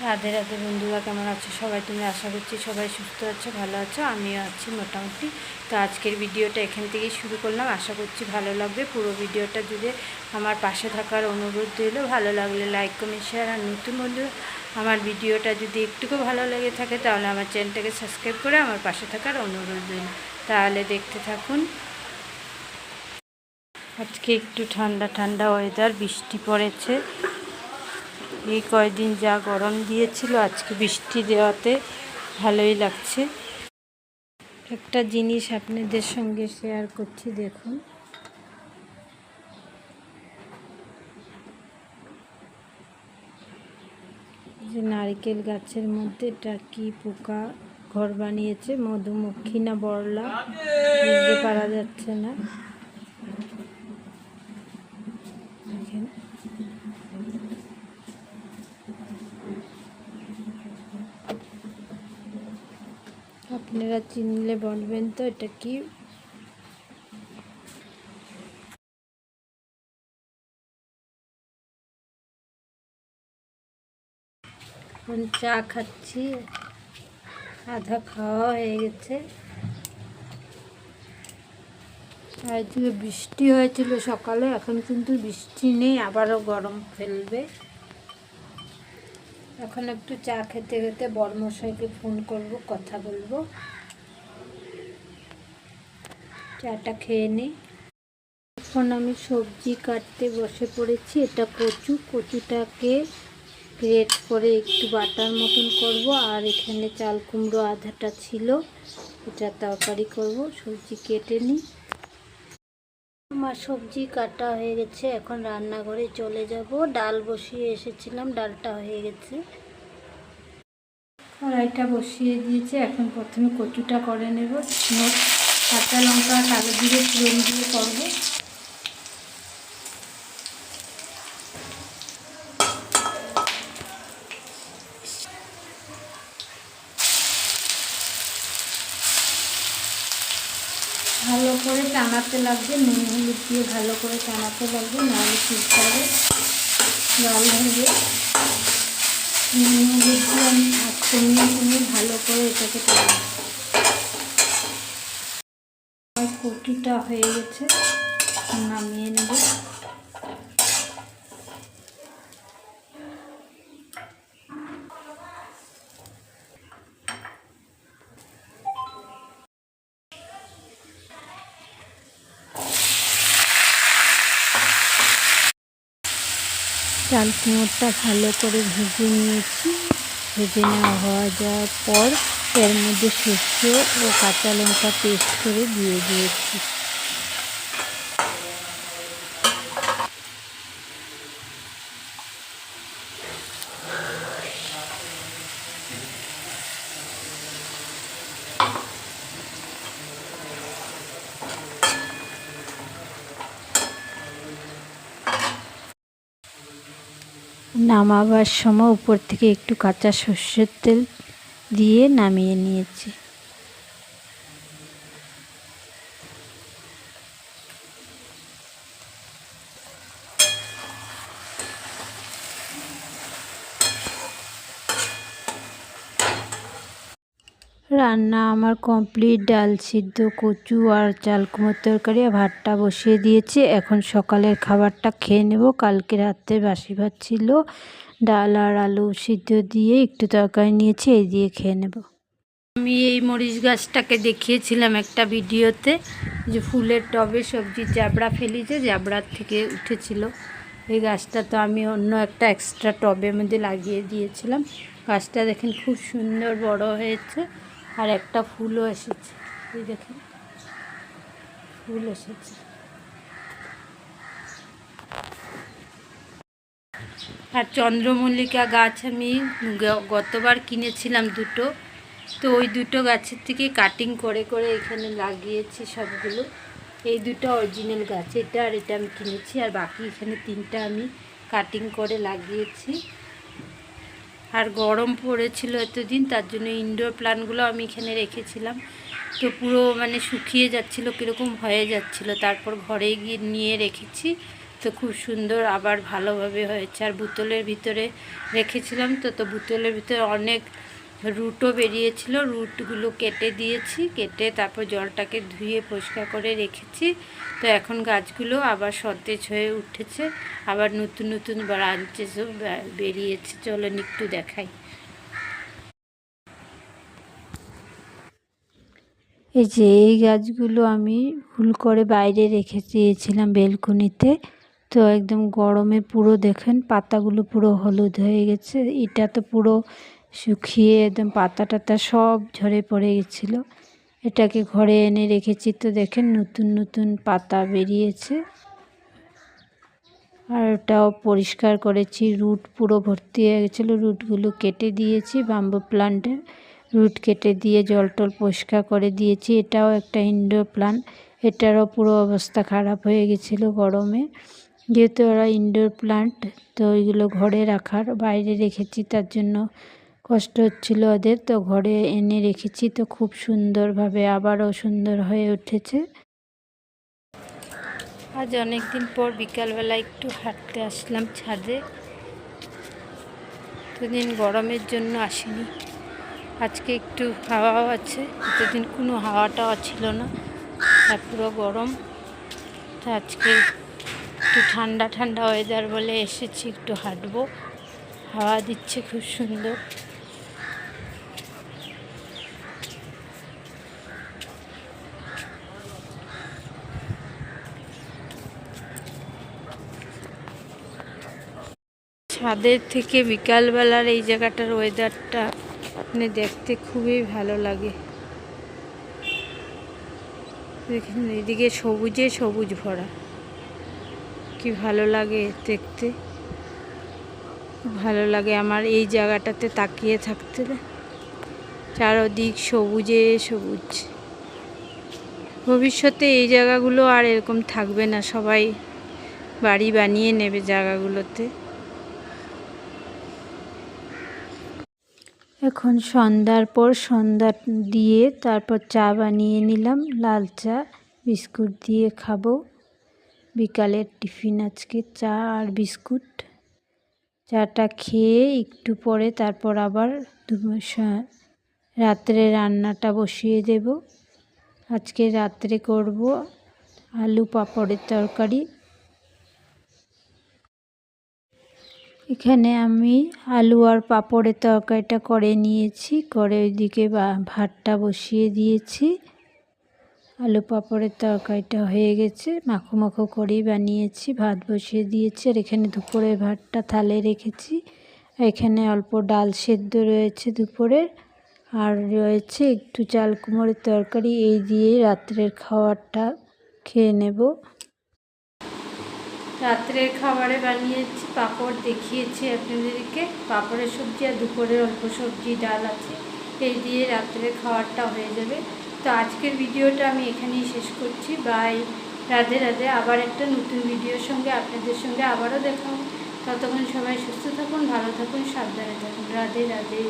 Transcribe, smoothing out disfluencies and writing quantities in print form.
রাধে রাধে বন্ধুরা, কেমন আছো সবাই? তুমি আশা করছি সবাই সুস্থ আছো, ভালো আছো। আমিও আছি মোটামুটি। তো আজকের ভিডিওটা এখান থেকেই শুরু করলাম। আশা করছি ভালো লাগবে। পুরো ভিডিওটা জুড়ে আমার পাশে থাকার অনুরোধ রইল। ভালো লাগলে লাইক, কমেন্ট, শেয়ার। আর নতুন বন্ধু আমার ভিডিওটা যদি একটুকু ভালো লেগে থাকে তাহলে আমার চ্যানেলটাকে সাবস্ক্রাইব করে আমার পাশে থাকার অনুরোধ রইল। তাহলে দেখতে থাকুন। আজকে একটু ঠান্ডা ঠান্ডা ওয়েদার, বৃষ্টি পড়েছে। এই কয়দিন যা গরম দিয়েছিল, আজকে বৃষ্টি দেওয়াতে ভালোই লাগছে। একটা জিনিস আপনাদের সঙ্গে শেয়ার করছি, দেখুন। যে নারকেল গাছের মধ্যে এটা কি পোকা ঘর বানিয়েছে, মধুমক্ষী না বড়লা বুঝতে পারা যাচ্ছে না। দেখেন, আপনারা চিনলে বলবেন তো এটা কি। এখন চা খাচ্ছি, আধা খাওয়া হয়ে গেছে। আজকে বৃষ্টি হয়েছিল সকালে, এখন কিন্তু বৃষ্টি নেই, আবারও গরম ফেলবে। এখন একটু চা খেতে খেতে বড়মশাইকে ফোন করব, কথা বলবো। চাটা খেয়ে নিই। এখন আমি সবজি কাটতে বসে পড়েছি। এটা কচুটাকে গ্রেট করে একটু বাটার মতন করব। আর এখানে চাল কুমড়ো আধাটা ছিল, এটা তরকারি করব। সবজি কেটে নিই। আমার সবজি কাটা হয়ে গেছে, এখন রান্নাঘরে চলে যাব। ডাল বসিয়ে এসেছিলাম, ডালটা হয়ে গেছে। কড়াইটা বসিয়ে দিয়েছি। এখন প্রথমে কচুটা করে নেব। কাঁচা লঙ্কা, কালো জিরে ফোড়ন দিয়ে করবো। ভালো করে টানাতে লাগবে, নুন হলুদ দিয়ে ভালো করে টানাতে লাগবে, নাহলে চিপকাবে, জল ধরবে। নুন হলুদ দিয়ে আমি কমিয়ে ভালো করে এটাকে টানাবো। কচুটা হয়ে গেছে, নামিয়ে নেব। চাল কুমড়োটা ভালো করে ভেজে নিয়েছি। ভেজে নেওয়া যাওয়ার পর এর মধ্যে সরষে ও কাঁচা লঙ্কা পেস্ট করে দিয়ে দিয়েছি। নামাবার সময় উপর থেকে একটু কাঁচা সর্ষের তেল দিয়ে নামিয়ে নিয়েছি। রান্না আমার কমপ্লিট। ডাল সিদ্ধ, কচু আর চাল কুমড়োর তরকারি, ভাতটা বসিয়ে দিয়েছি। এখন সকালের খাবারটা খেয়ে নেব। কালকে রাতে বাসি ভাত ছিল, ডাল আর আলু সিদ্ধ দিয়ে একটু তরকারি নিয়েছি, এই দিয়ে খেয়ে নেব। আমি এই মরিচ গাছটাকে দেখিয়েছিলাম একটা ভিডিওতে, যে ফুলের টবে সবজির জাবড়া ফেলি, যে জাবড়ার থেকে উঠেছিল। এই গাছটা তো আমি অন্য একটা এক্সট্রা টবের মধ্যে লাগিয়ে দিয়েছিলাম। গাছটা দেখেন খুব সুন্দর বড় হয়েছে, আর একটা ফুলও এসেছে। এই দেখেন, ফুল এসেছে। আর চন্দ্রমল্লিকা গাছ আমি গতবার কিনেছিলাম দুটো, তো ওই দুটো গাছের থেকে কাটিং করে করে এখানে লাগিয়েছি সবগুলো। এই দুটো অরিজিনাল গাছ, এটা আর এটা আমি কিনেছি, আর বাকি এখানে তিনটা আমি কাটিং করে লাগিয়েছি। আর গরম পড়েছিল এতদিন, তার জন্য ইনডোর প্ল্যান্টগুলো আমি এখানে রেখেছিলাম। তো পুরো শুকিয়ে যাচ্ছিলো, কীরকম হয়ে যাচ্ছিলো। তারপর ঘরে গিয়ে নিয়ে রেখেছি, তো খুব সুন্দর আবার ভালোভাবে হয়েছে। আর বোতলের ভিতরে রেখেছিলাম তো বোতলের ভিতরে অনেক রুটও বেরিয়েছিল, রুটগুলো কেটে দিয়েছি, কেটে তারপর জলটাকে ধুয়ে পরিষ্কার করে রেখেছি। তো এখন গাছগুলো আবার সতেজ হয়ে উঠেছে, আবার নতুন নতুন ব্রাঞ্চেসও বেরিয়েছে। চলেন একটু দেখাই। এই যে এই গাছগুলো আমি ভুল করে বাইরে রেখে দিয়েছিলাম বেলকনিতে, তো একদম গরমে পুরো দেখেন পাতাগুলো পুরো হলুদ হয়ে গেছে। এটা তো পুরো শুকিয়ে একদম পাতা টাতা সব ঝরে পড়ে গেছিলো। এটাকে ঘরে এনে রেখেছি, তো দেখেন নতুন নতুন পাতা বেরিয়েছে। আর ওটাও পরিষ্কার করেছি, রুট পুরো ভর্তি হয়ে গেছিলো, রুটগুলো কেটে দিয়েছি, বাম্বু প্লান্টের রুট কেটে দিয়ে জল টল পরিষ্কার করে দিয়েছি। এটাও একটা ইনডোর প্লান্ট, এটারও পুরো অবস্থা খারাপ হয়ে গেছিলো গরমে, যেহেতু ওরা ইনডোর প্লান্ট তো ওইগুলো ঘরে রাখার, বাইরে রেখেছি তার জন্য কষ্ট হচ্ছিল ওদের, তো ঘরে এনে রেখেছি। তো খুব সুন্দরভাবে আবারও সুন্দর হয়ে উঠেছে। আজ অনেক দিন পর বিকালবেলা একটু হাঁটতে আসলাম ছাদে, এতদিন গরমের জন্য আসিনি। আজকে একটু হাওয়াও আছে, এতদিন কোনো হাওয়াটাও ছিল না, আর পুরো গরম। তো আজকে একটু ঠান্ডা ঠান্ডা ওয়েদার বলে এসেছি, একটু হাঁটবো, হাওয়া দিচ্ছে খুব সুন্দর। ছাদের থেকে বিকালবেলার এই জায়গাটার ওয়েদারটা মানে দেখতে খুবই ভালো লাগে। দেখুন এদিকে সবুজে সবুজ ভরা, কি ভালো লাগে দেখতে, ভালো লাগে আমার এই জায়গাটাতে তাকিয়ে থাকতে। চারদিক সবুজে সবুজ। ভবিষ্যতে এই জায়গাগুলো আর এরকম থাকবে না, সবাই বাড়ি বানিয়ে নেবে জায়গাগুলোতে। এখন সন্ধ্যার পর সন্ধ্যা দিয়ে তারপর চা বানিয়ে নিলাম, লাল চা বিস্কুট দিয়ে খাবো। বিকালের টিফিন আজকে চা আর বিস্কুট। চাটা খেয়ে একটু পরে তারপর আবার রাত্রে রান্নাটা বসিয়ে দেব। আজকে রাত্রে করব আলু পাঁপড়ের তরকারি। এখানে আমি আলু আর পাঁপড়ের তরকারিটা করে নিয়েছি, করে ওইদিকে ভাতটা বসিয়ে দিয়েছি। আলু পাঁপড়ের তরকারিটা হয়ে গেছে, মাখো মাখো করেই বানিয়েছি, ভাত বসিয়ে দিয়েছি। আর এখানে দুপুরের ভাতটা থালে রেখেছি। এখানে অল্প ডাল সেদ্ধ রয়েছে দুপুরের, আর রয়েছে একটু চাল কুমড়োর তরকারি। এই দিয়ে রাত্রের খাবারটা খেয়ে নেব। রাত্রের খাবারে বানিয়েছি পাঁপড়, দেখিয়েছি আপনাদেরকে, পাঁপড়ের সবজি আর দুপুরের অল্প সবজি ডাল আছে, এই দিয়ে রাত্রের খাবারটা হয়ে যাবে। তো আজকের ভিডিওটা আমি এখানেই শেষ করছি। বাই, রাধে রাধে। আবার একটা নতুন ভিডিওর সঙ্গে আপনাদের সঙ্গে আবারও দেখা হবে। ততক্ষণ সবাই সুস্থ থাকুন, ভালো থাকুন, সাবধানে থাকুন। রাধে রাধে।